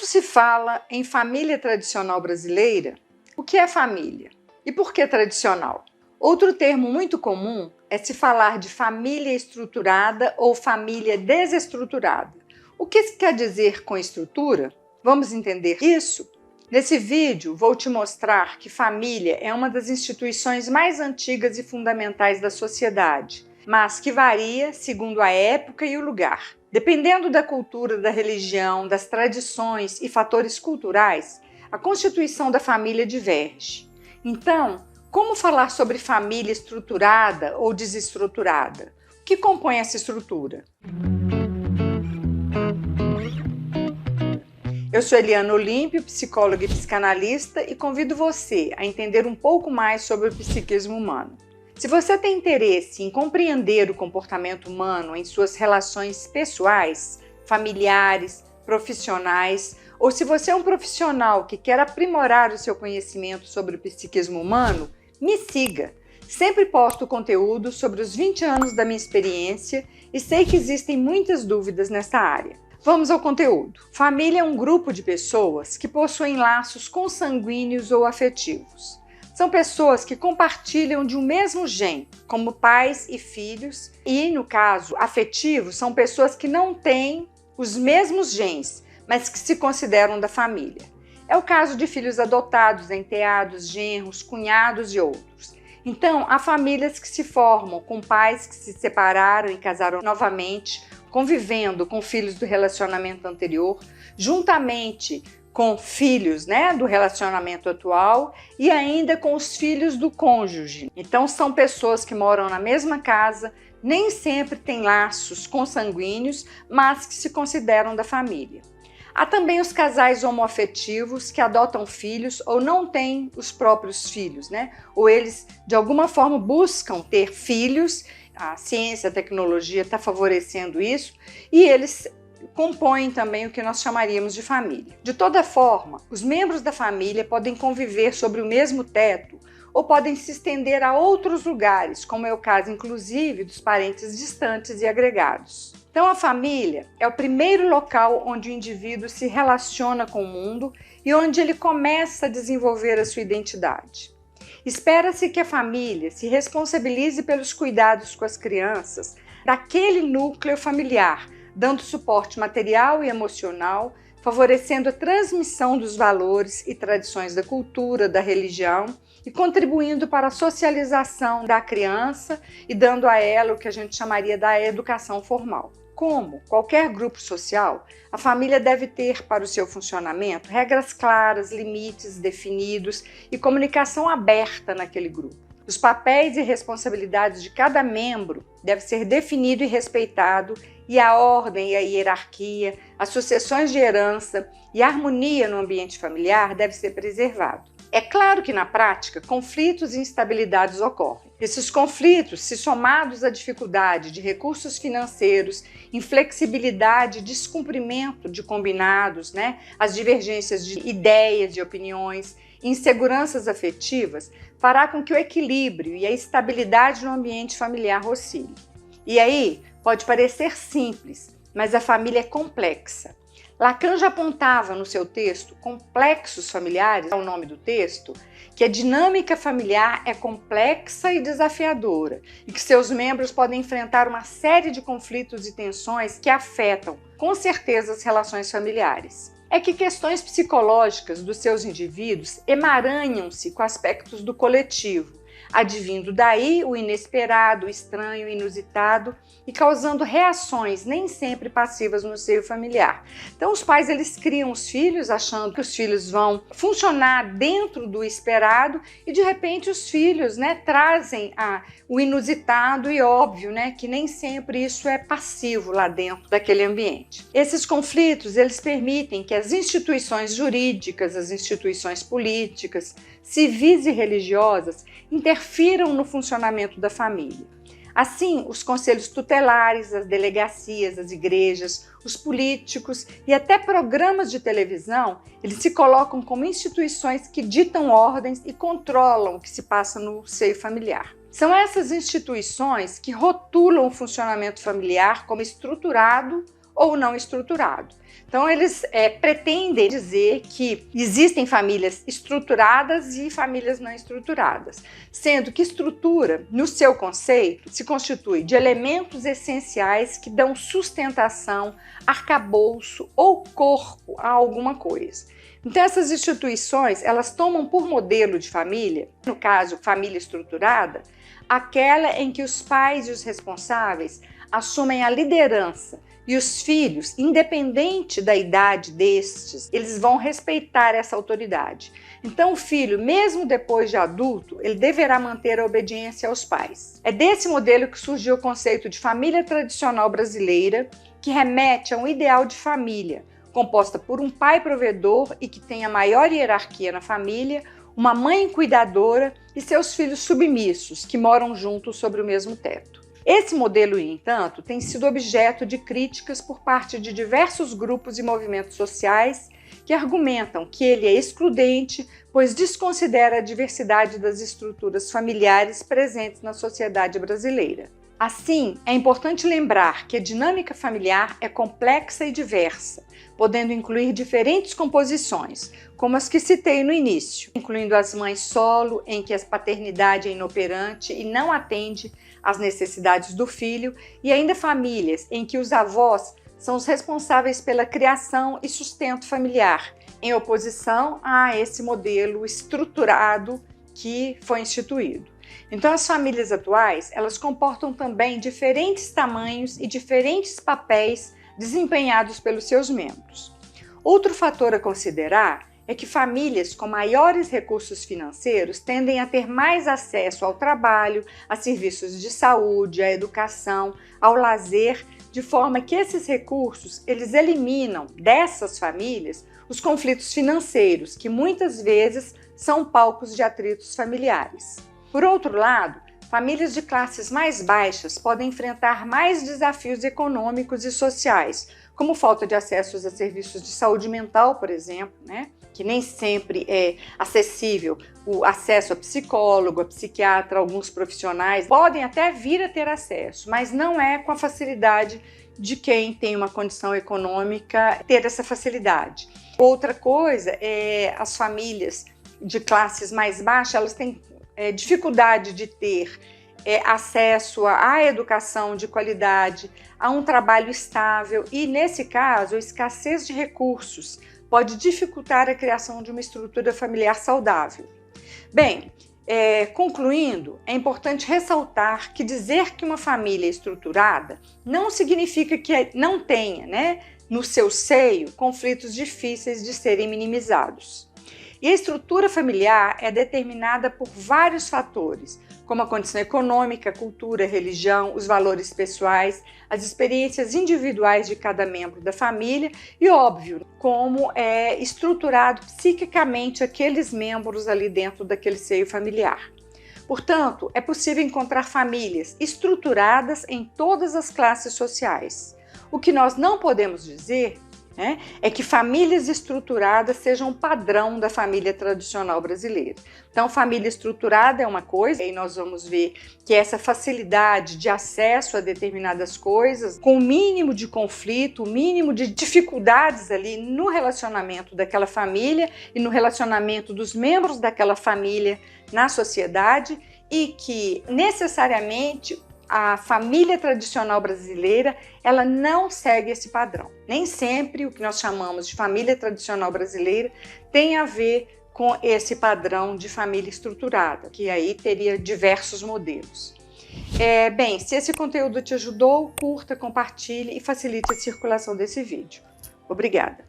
se fala em família tradicional brasileira, o que é família? E por que tradicional? Outro termo muito comum é se falar de família estruturada ou família desestruturada. O que se quer dizer com estrutura? Vamos entender isso? Nesse vídeo, vou te mostrar que família é uma das instituições mais antigas e fundamentais da sociedade, mas que varia segundo a época e o lugar. Dependendo da cultura, da religião, das tradições e fatores culturais, a constituição da família diverge. Então, como falar sobre família estruturada ou desestruturada? O que compõe essa estrutura? Eu sou Eliana Olímpio, psicóloga e psicanalista, e convido você a entender um pouco mais sobre o psiquismo humano. Se você tem interesse em compreender o comportamento humano em suas relações pessoais, familiares, profissionais, ou se você é um profissional que quer aprimorar o seu conhecimento sobre o psiquismo humano, me siga. Sempre posto conteúdo sobre os 20 anos da minha experiência e sei que existem muitas dúvidas nessa área. Vamos ao conteúdo. Família é um grupo de pessoas que possuem laços consanguíneos ou afetivos. São pessoas que compartilham de um mesmo gene, como pais e filhos, e, no caso afetivo, são pessoas que não têm os mesmos genes, mas que se consideram da família. É o caso de filhos adotados, enteados, genros, cunhados e outros. Então, há famílias que se formam com pais que se separaram e casaram novamente, convivendo com filhos do relacionamento anterior, juntamente com filhos, do relacionamento atual e ainda com os filhos do cônjuge. Então são pessoas que moram na mesma casa, nem sempre têm laços consanguíneos, mas que se consideram da família. Há também os casais homoafetivos que adotam filhos ou não têm os próprios filhos, ou eles de alguma forma buscam ter filhos. A ciência, a tecnologia está favorecendo isso e eles compõem também o que nós chamaríamos de família. De toda forma, os membros da família podem conviver sobre o mesmo teto ou podem se estender a outros lugares, como é o caso, inclusive, dos parentes distantes e agregados. Então, a família é o primeiro local onde o indivíduo se relaciona com o mundo e onde ele começa a desenvolver a sua identidade. Espera-se que a família se responsabilize pelos cuidados com as crianças daquele núcleo familiar, dando suporte material e emocional, favorecendo a transmissão dos valores e tradições da cultura, da religião e contribuindo para a socialização da criança e dando a ela o que a gente chamaria da educação formal. Como qualquer grupo social, a família deve ter para o seu funcionamento regras claras, limites definidos e comunicação aberta naquele grupo. Os papéis e responsabilidades de cada membro devem ser definidos e respeitados, e a ordem e a hierarquia, as sucessões de herança e a harmonia no ambiente familiar devem ser preservados. É claro que, na prática, conflitos e instabilidades ocorrem. Esses conflitos, se somados à dificuldade de recursos financeiros, inflexibilidade e descumprimento de combinados, as divergências de ideias e opiniões, inseguranças afetivas, fará com que o equilíbrio e a estabilidade no ambiente familiar oscilem. E aí, pode parecer simples, mas a família é complexa. Lacan já apontava no seu texto Complexos Familiares, é o nome do texto, que a dinâmica familiar é complexa e desafiadora e que seus membros podem enfrentar uma série de conflitos e tensões que afetam, com certeza, as relações familiares. É que questões psicológicas dos seus indivíduos emaranham-se com aspectos do coletivo, advindo daí o inesperado, o estranho, o inusitado e causando reações nem sempre passivas no seio familiar. Então os pais eles criam os filhos achando que os filhos vão funcionar dentro do esperado e de repente os filhos trazem o inusitado e óbvio que nem sempre isso é passivo lá dentro daquele ambiente. Esses conflitos eles permitem que as instituições jurídicas, as instituições políticas, civis e religiosas interfiram no funcionamento da família. Assim, os conselhos tutelares, as delegacias, as igrejas, os políticos e até programas de televisão, eles se colocam como instituições que ditam ordens e controlam o que se passa no seio familiar. São essas instituições que rotulam o funcionamento familiar como estruturado ou não estruturado. Então, eles pretendem dizer que existem famílias estruturadas e famílias não estruturadas, sendo que estrutura, no seu conceito, se constitui de elementos essenciais que dão sustentação, arcabouço ou corpo a alguma coisa. Então, essas instituições, elas tomam por modelo de família, no caso, família estruturada, aquela em que os pais e os responsáveis assumem a liderança e os filhos, independente da idade destes, eles vão respeitar essa autoridade. Então, o filho, mesmo depois de adulto, ele deverá manter a obediência aos pais. É desse modelo que surgiu o conceito de família tradicional brasileira, que remete a um ideal de família, composta por um pai provedor e que tenha maior hierarquia na família, uma mãe cuidadora e seus filhos submissos, que moram juntos sobre o mesmo teto. Esse modelo, no entanto, tem sido objeto de críticas por parte de diversos grupos e movimentos sociais que argumentam que ele é excludente, pois desconsidera a diversidade das estruturas familiares presentes na sociedade brasileira. Assim, é importante lembrar que a dinâmica familiar é complexa e diversa, podendo incluir diferentes composições, como as que citei no início, incluindo as mães solo, em que a paternidade é inoperante e não atende às necessidades do filho, e ainda famílias em que os avós são os responsáveis pela criação e sustento familiar, em oposição a esse modelo estruturado que foi instituído. Então, as famílias atuais, elas comportam também diferentes tamanhos e diferentes papéis desempenhados pelos seus membros. Outro fator a considerar é que famílias com maiores recursos financeiros tendem a ter mais acesso ao trabalho, a serviços de saúde, à educação, ao lazer, de forma que esses recursos, eles eliminam dessas famílias os conflitos financeiros, que muitas vezes são palcos de atritos familiares. Por outro lado, famílias de classes mais baixas podem enfrentar mais desafios econômicos e sociais, como falta de acesso a serviços de saúde mental, por exemplo, que nem sempre é acessível o acesso a psicólogo, a psiquiatra, alguns profissionais podem até vir a ter acesso, mas não é com a facilidade de quem tem uma condição econômica ter essa facilidade. Outra coisa é as famílias de classes mais baixas, elas têm dificuldade de ter acesso à educação de qualidade, a um trabalho estável e, nesse caso, a escassez de recursos pode dificultar a criação de uma estrutura familiar saudável. Bem, concluindo, é importante ressaltar que dizer que uma família é estruturada não significa que não tenha, no seu seio, conflitos difíceis de serem minimizados. E a estrutura familiar é determinada por vários fatores, como a condição econômica, cultura, religião, os valores pessoais, as experiências individuais de cada membro da família e, óbvio, como é estruturado psiquicamente aqueles membros ali dentro daquele seio familiar. Portanto, é possível encontrar famílias estruturadas em todas as classes sociais. O que nós não podemos dizer é que famílias estruturadas sejam um padrão da família tradicional brasileira. Então, família estruturada é uma coisa, e nós vamos ver que essa facilidade de acesso a determinadas coisas, com o mínimo de conflito, o mínimo de dificuldades ali no relacionamento daquela família e no relacionamento dos membros daquela família na sociedade, e que necessariamente a família tradicional brasileira, ela não segue esse padrão. Nem sempre o que nós chamamos de família tradicional brasileira tem a ver com esse padrão de família estruturada, que aí teria diversos modelos. Bem, se esse conteúdo te ajudou, curta, compartilhe e facilite a circulação desse vídeo. Obrigada!